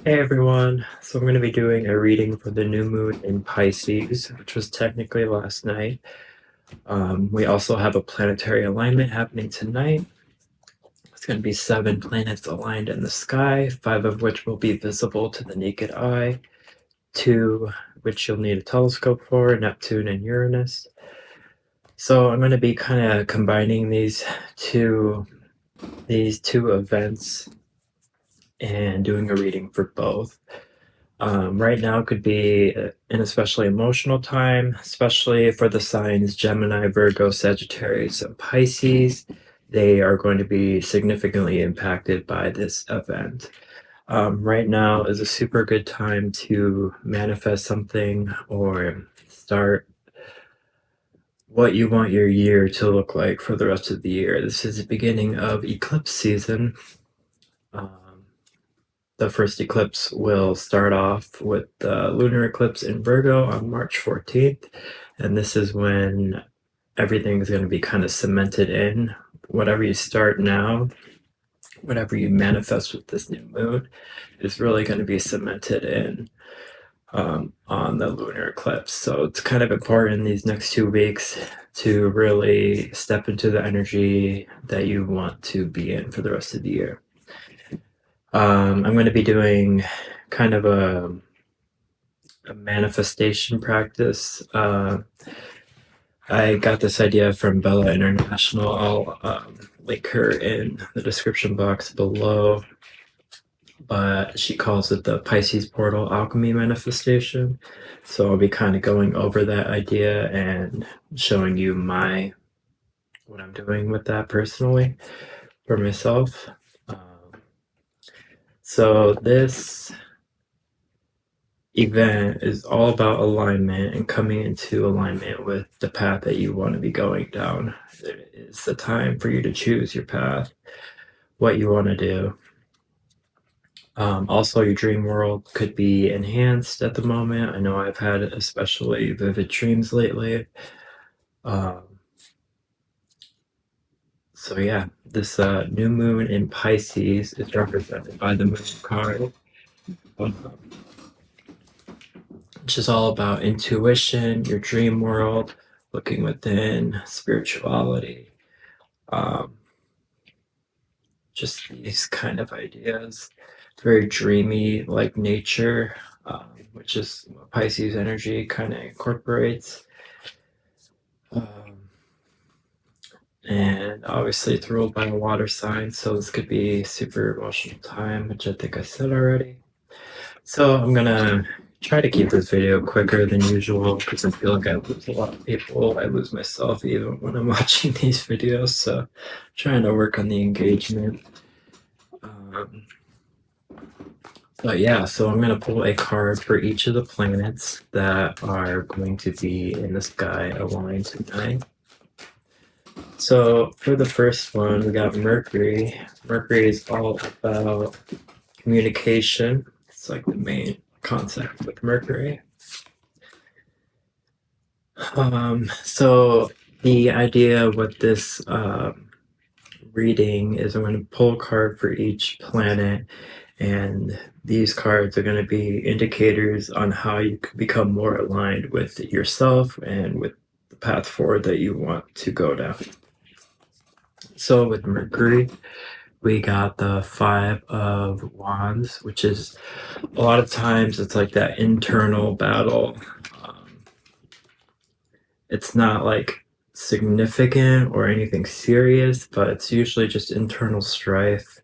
Hey everyone, so I'm going to be doing a reading for the new moon in Pisces, which was technically last night. We also have a planetary alignment happening tonight. It's going to be 7 planets aligned in the sky, 5 of which will be visible to the naked eye, 2 which you'll need a telescope for, Neptune and Uranus. So I'm going to be kind of combining these two events and doing a reading for both. Right now could be an especially emotional time, especially for the signs Gemini, Virgo, Sagittarius, and Pisces. They are going to be significantly impacted by this event. Right now is a super good time to manifest something or start what you want your year to look like for the rest of the year. This is the beginning of eclipse season. The first eclipse will start off with the lunar eclipse in Virgo on March 14th, and this is when everything is going to be kind of cemented in. Whatever you start now, whatever you manifest with this new moon, is really going to be cemented in on the lunar eclipse. So it's kind of important in these next 2 weeks to really step into the energy that you want to be in for the rest of the year. I'm going to be doing kind of a manifestation practice. I got this idea from Bella International. I'll link her in the description box below. But she calls it the Pisces Portal Alchemy Manifestation. So I'll be kind of going over that idea and showing you what I'm doing with that personally for myself. So this event is all about alignment and coming into alignment with the path that you want to be going down. It is the time for you to choose your path, what you want to do. Also, your dream world could be enhanced at the moment. I know I've had especially vivid dreams lately. So yeah, this new moon in Pisces is represented by the moon card, which is all about intuition, your dream world, looking within, spirituality, just these kind of ideas. Very dreamy, like nature, which is what Pisces energy kind of incorporates. And obviously it's ruled by a water sign, so this could be super emotional time, which I think I said already. So I'm gonna try to keep this video quicker than usual because I feel like I lose a lot of people. I lose myself even when I'm watching these videos, so I'm trying to work on the engagement. But yeah, so I'm going to pull a card for each of the planets that are going to be in the sky aligned tonight. So for the first one, we got Mercury. Mercury is all about communication. It's like the main concept with Mercury. So the idea with this reading is I'm going to pull a card for each planet, and these cards are going to be indicators on how you can become more aligned with yourself and with the path forward that you want to go down. So with Mercury, we got the 5 of Wands, which is a lot of times it's like that internal battle. It's not like significant or anything serious, but it's usually just internal strife.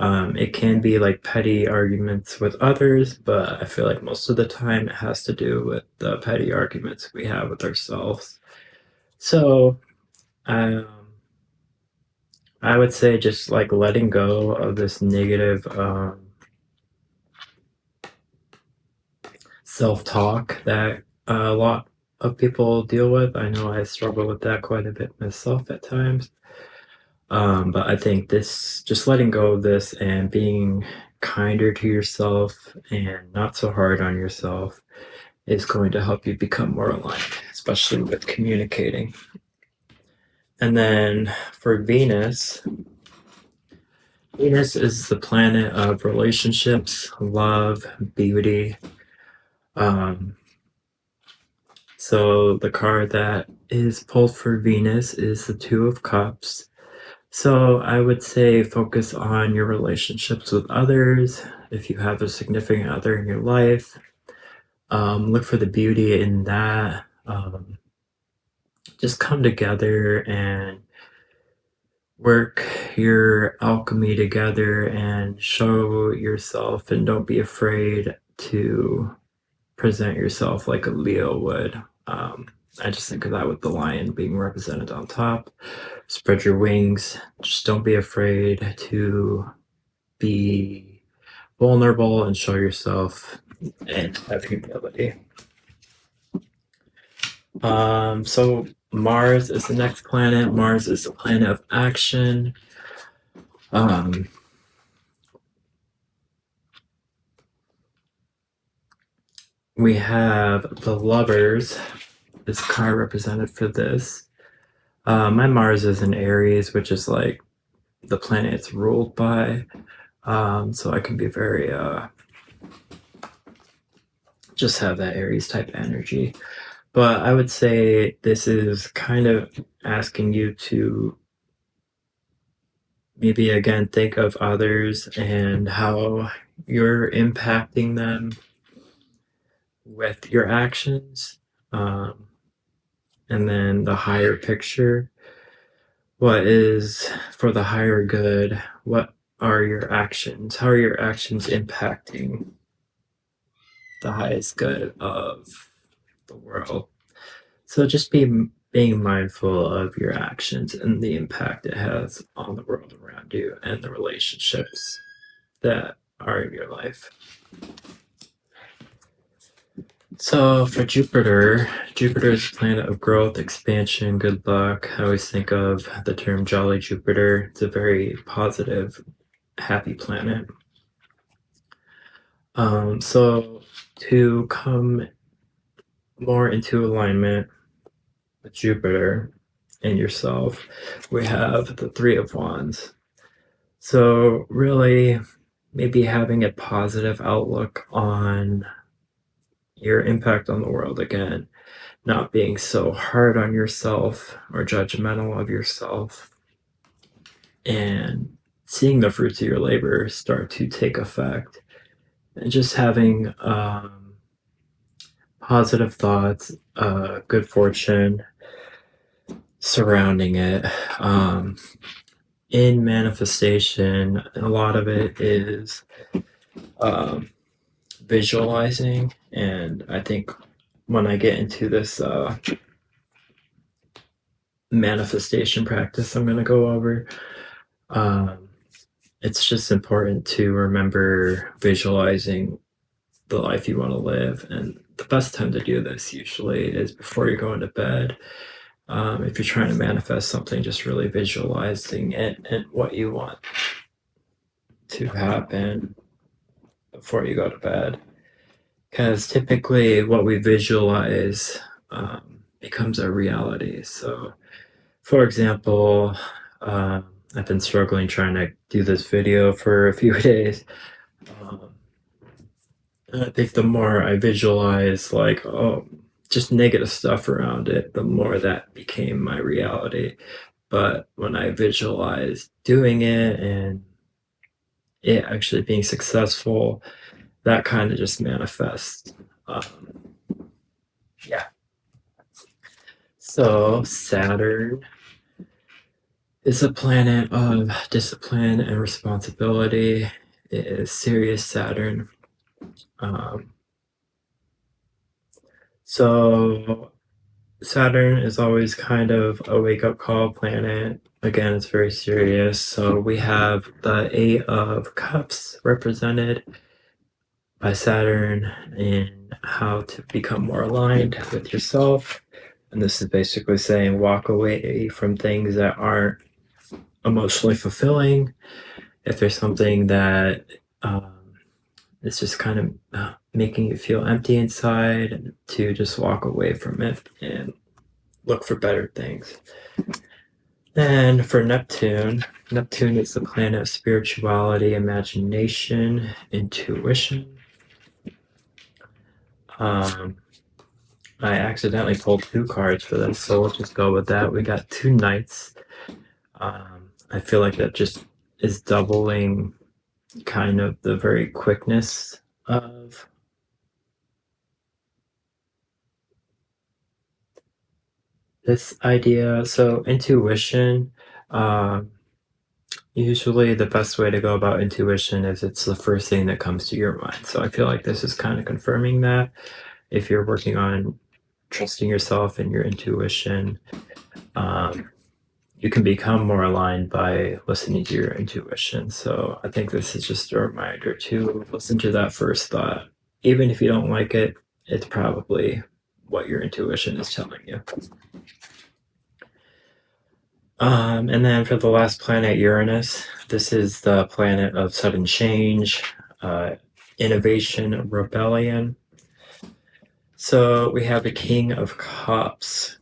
It can be like petty arguments with others, but I feel like most of the time it has to do with the petty arguments we have with ourselves. So I would say just like letting go of this negative self-talk that a lot of people deal with. I know I struggle with that quite a bit myself at times. But I think just letting go of this and being kinder to yourself and not so hard on yourself is going to help you become more aligned, especially with communicating. And then for Venus, Venus is the planet of relationships, love, beauty. So the card that is pulled for Venus is the Two of Cups. So I would say focus on your relationships with others. If you have a significant other in your life, look for the beauty in that. Just come together and work your alchemy together and show yourself, and don't be afraid to present yourself like a Leo would. I just think of that with the lion being represented on top. Spread your wings. Just don't be afraid to be vulnerable and show yourself and have humility. So Mars is the next planet. Mars is the planet of action. We have the Lovers. This card represented for this. My Mars is in Aries, which is like the planet it's ruled by. So I can be very just have that Aries type energy. But I would say this is kind of asking you to maybe again think of others and how you're impacting them with your actions. And then the higher picture. What is for the higher good? What are your actions? How are your actions impacting the highest good of the world? So just being mindful of your actions and the impact it has on the world around you and the relationships that are in your life. So for Jupiter, Jupiter is a planet of growth, expansion, good luck. I always think of the term Jolly Jupiter. It's a very positive, happy planet. So to come more into alignment with Jupiter and yourself, we have the Three of Wands. So really maybe having a positive outlook on your impact on the world again, not being so hard on yourself or judgmental of yourself, and seeing the fruits of your labor start to take effect, and just having positive thoughts, good fortune surrounding it. In manifestation, a lot of it is visualizing, and I think when I get into this manifestation practice I'm going to go over, it's just important to remember visualizing the life you want to live, and the best time to do this usually is before you're going to bed. If you're trying to manifest something, just really visualizing it and what you want to happen before you go to bed, because typically what we visualize becomes our reality. So for example, I've been struggling trying to do this video for a few days. I think the more I visualize like, just negative stuff around it, the more that became my reality. But when I visualized doing it and it actually being successful, that kind of just manifests. Yeah. So Saturn is a planet of discipline and responsibility. It is Sirius Saturn. So Saturn is always kind of a wake-up call planet. Again, it's very serious. So we have the Eight of Cups represented by Saturn and how to become more aligned with yourself. And this is basically saying walk away from things that aren't emotionally fulfilling. If there's something that it's just kind of making you feel empty inside, to just walk away from it and look for better things. And for Neptune, Neptune is the planet of spirituality, imagination, intuition. I accidentally pulled 2 cards for this, so we'll just go with that. We got 2 knights. I feel like that just is doubling kind of the very quickness of this idea. So intuition, usually the best way to go about intuition is it's the first thing that comes to your mind. So I feel like this is kind of confirming that if you're working on trusting yourself and your intuition, you can become more aligned by listening to your intuition. So I think this is just a reminder to listen to that first thought. Even if you don't like it, it's probably what your intuition is telling you. And then for the last planet, Uranus, this is the planet of sudden change, innovation, rebellion. So we have the King of Cups.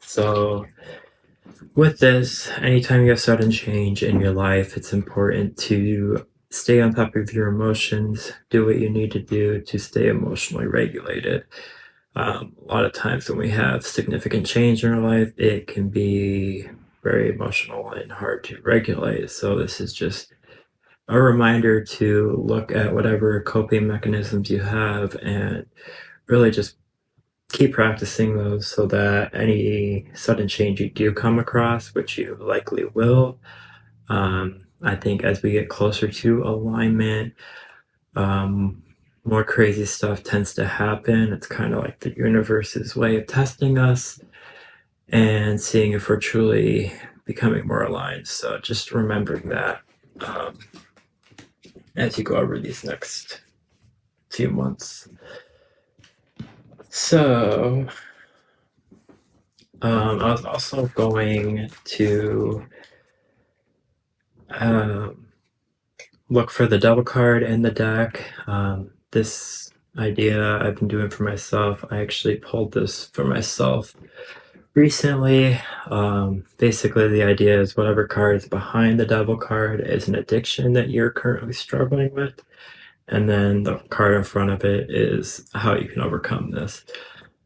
So with this, anytime you have sudden change in your life, it's important to stay on top of your emotions, do what you need to do to stay emotionally regulated. A lot of times when we have significant change in our life, it can be very emotional and hard to regulate. So this is just a reminder to look at whatever coping mechanisms you have and really just keep practicing those so that any sudden change you do come across, which you likely will, I think as we get closer to alignment, more crazy stuff tends to happen. It's kind of like the universe's way of testing us and seeing if we're truly becoming more aligned. So just remembering that as you go over these next few months. So I was also going to look for the devil card in the deck. This idea I've been doing for myself. I actually pulled this for myself recently. Basically, the idea is whatever card is behind the devil card is an addiction that you're currently struggling with. And then the card in front of it is how you can overcome this.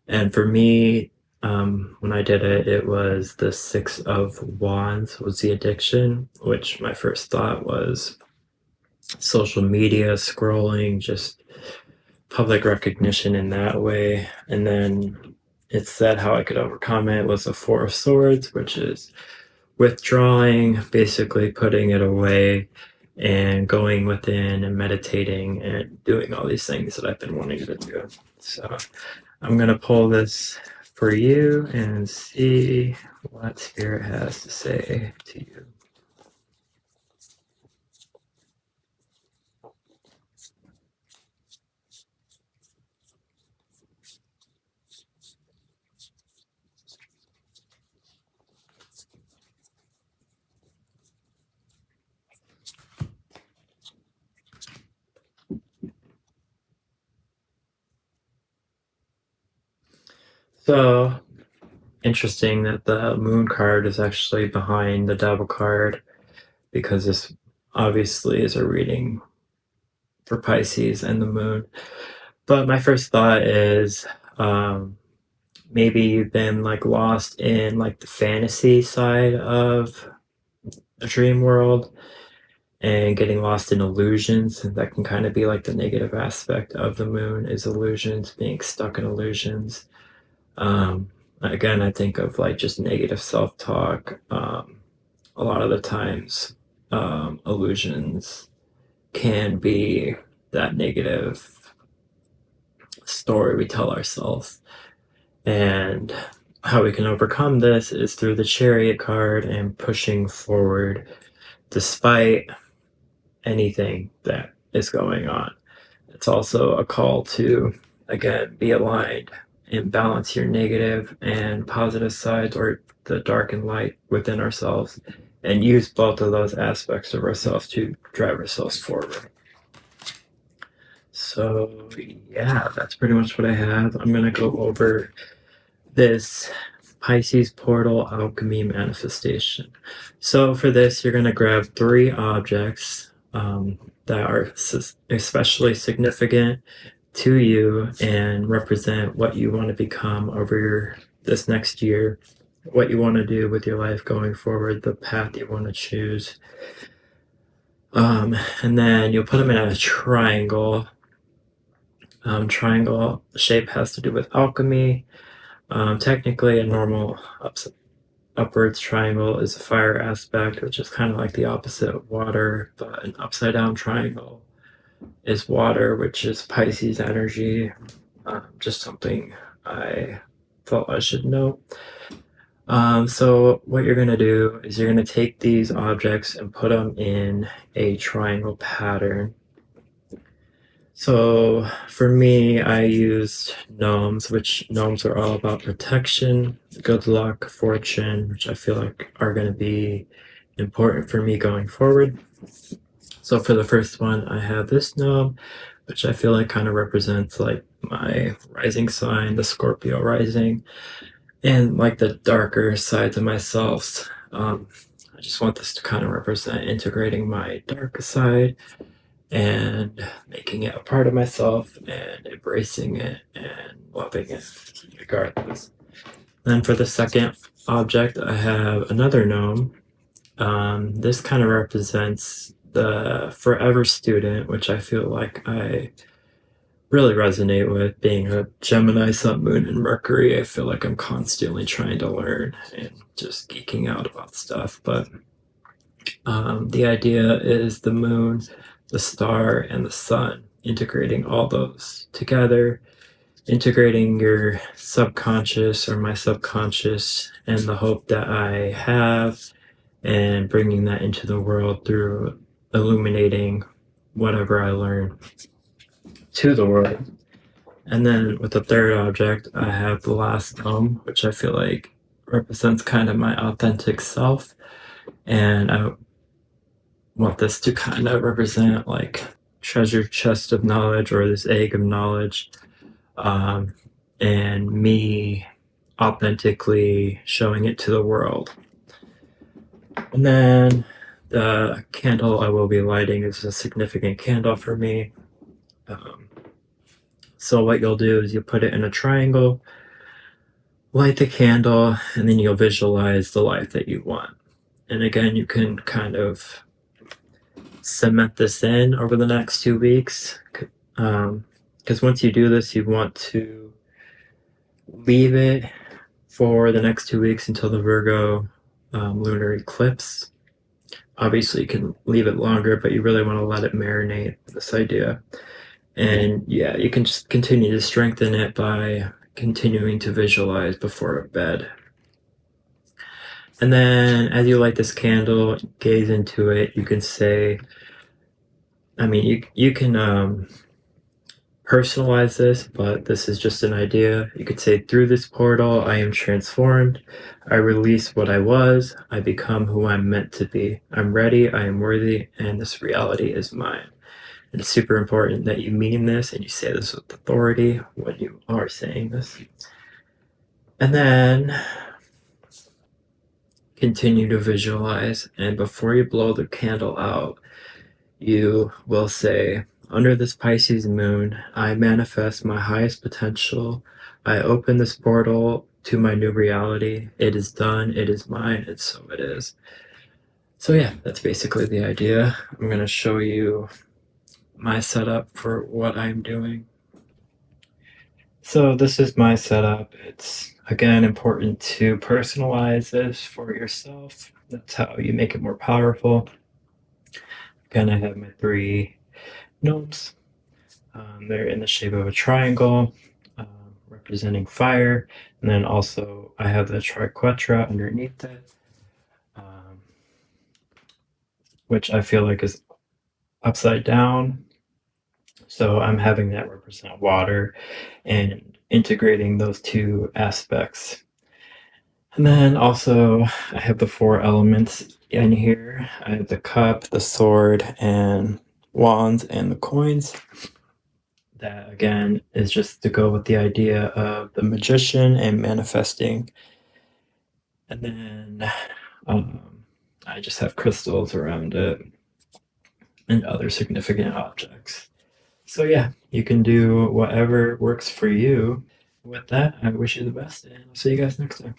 And for me, when I did it, it was the 6 of Wands was the addiction, which my first thought was social media, scrolling, just public recognition in that way. And then it said how I could overcome it was the 4 of Swords, which is withdrawing, basically putting it away and going within and meditating and doing all these things that I've been wanting to do. So I'm going to pull this for you and see what Spirit has to say to you. So interesting that the Moon card is actually behind the Devil card, because this obviously is a reading for Pisces and the Moon. But my first thought is maybe you've been like lost in like the fantasy side of a dream world and getting lost in illusions. And that can kind of be like the negative aspect of the Moon is illusions, being stuck in illusions. Again, I think of like just negative self-talk. A lot of the times, illusions can be that negative story we tell ourselves. And how we can overcome this is through the Chariot card and pushing forward despite anything that is going on. It's also a call to, again, be aligned and balance your negative and positive sides, or the dark and light within ourselves, and use both of those aspects of ourselves to drive ourselves forward. So yeah, that's pretty much what I have. I'm going to go over this Pisces portal alchemy manifestation. So for this, you're going to grab 3 objects that are especially significant to you and represent what you want to become over this next year, what you want to do with your life going forward, the path you want to choose. And then you'll put them in a triangle. Triangle shape has to do with alchemy. Technically, a normal upwards triangle is a fire aspect, which is kind of like the opposite of water, but an upside down triangle is water, which is Pisces energy. Just something I thought I should know. So what you're going to do is you're going to take these objects and put them in a triangle pattern. So for me, I used gnomes, which gnomes are all about protection, good luck, fortune, which I feel like are going to be important for me going forward. So for the first one, I have this gnome, which I feel like kind of represents like my rising sign, the Scorpio rising, and like the darker sides of myself. I just want this to kind of represent integrating my dark side and making it a part of myself and embracing it and loving it regardless. Then for the second object, I have another gnome. This kind of represents the forever student, which I feel like I really resonate with. Being a Gemini, Sun, Moon, and Mercury, I feel like I'm constantly trying to learn and just geeking out about stuff. But the idea is the moon, the star, and the sun, integrating all those together, integrating your subconscious or my subconscious and the hope that I have, and bringing that into the world through illuminating whatever I learn to the world. And then with the third object, I have the last gnome, which I feel like represents kind of my authentic self. And I want this to kind of represent like treasure chest of knowledge or this egg of knowledge, and me authentically showing it to the world. And then the candle I will be lighting is a significant candle for me. So what you'll do is you put it in a triangle, light the candle, and then you'll visualize the life that you want. And again, you can kind of cement this in over the next 2 weeks, because once you do this, you want to leave it for the next 2 weeks until the Virgo lunar eclipse. Obviously, you can leave it longer, but you really want to let it marinate, this idea. And yeah, you can just continue to strengthen it by continuing to visualize before bed. And then as you light this candle, gaze into it, you can say, you can personalize this, but this is just an idea. You could say, through this portal, I am transformed. I release what I was. I become who I'm meant to be. I'm ready. I am worthy. And this reality is mine. And it's super important that you mean this and you say this with authority when you are saying this. And then continue to visualize. And before you blow the candle out, you will say, under this Pisces moon, I manifest my highest potential. I open this portal to my new reality. It is done. It is mine. And so it is. So yeah, that's basically the idea. I'm going to show you my setup for what I'm doing. So this is my setup. It's, again, important to personalize this for yourself. That's how you make it more powerful. Again, I have my 3 gnomes. They're in the shape of a triangle, representing fire. And then also I have the triquetra underneath it, which I feel like is upside down. So I'm having that represent water and integrating those 2 aspects. And then also I have the 4 elements in here. I have the cup, the sword, and wands, and the coins. That again is just to go with the idea of the magician and manifesting And then I just have crystals around it and other significant objects. So yeah, you can do whatever works for you. With that, I wish you the best, and I'll see you guys next time.